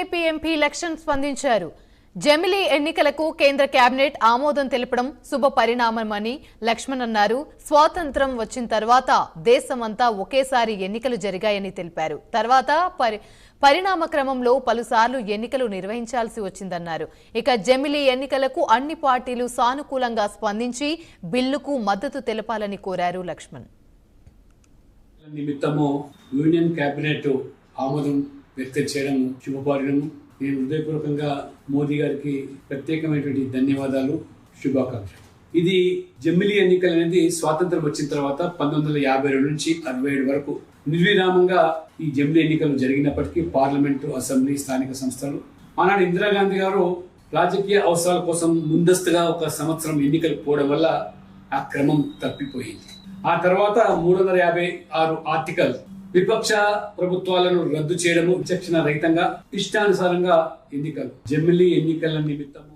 BJP MP Laxman స్పందించారు. జమిలీ ఎన్నికలకు కేంద్ర కేబినెట్ ఆమోదం తెలపడం శుభ పరిణామమని లక్ష్మణ్ అన్నారు. స్వాతంత్ర్యం వచ్చిన తర్వాత దేశమంతా ఒకేసారి ఎన్నికలు జరిగాయని తెలిపారు. తర్వాత పరిణామ క్రమంలో పలుసార్లు ఎన్నికలు నిర్వహించాల్సి వచ్చిందన్నారు. ఇక జమిలీ ఎన్నికలకు అన్ని పార్టీలు సానుకూలంగా స్పందించి బిల్లుకు మద్దతు తెలపాలని కోరారు లక్ష్మణ్. నిమిత్తము యూనియన్ కేబినెట్ ఆమోదం వ్యక్తం చేయడం శుభపరిణామం. నేను హృదయపూర్వకంగా మోదీ గారికి ప్రత్యేకమైనటువంటి ధన్యవాదాలు, శుభాకాంక్షలు. ఇది జమిలీ ఎన్నికలు అనేది స్వాతంత్రం వచ్చిన తర్వాత 1952 నుంచి 67 వరకు నిర్విరామంగా ఈ జమిలీ ఎన్నికలు జరిగినప్పటికీ పార్లమెంటు, అసెంబ్లీ, స్థానిక సంస్థలు ఆనాడు ఇందిరాగాంధీ గారు రాజకీయ అవసరాల కోసం ముందస్తుగా 1 సంవత్సరం ఎన్నికలు పోవడం వల్ల ఆ క్రమం తప్పిపోయింది. ఆ తర్వాత 356 ఆర్టికల్ విపక్ష ప్రభుత్వాలను రద్దు చేయడము, విచక్షణ రహితంగా ఇష్టానుసారంగా ఎన్నికలు జమిలీ ఎన్నికల నిమిత్తము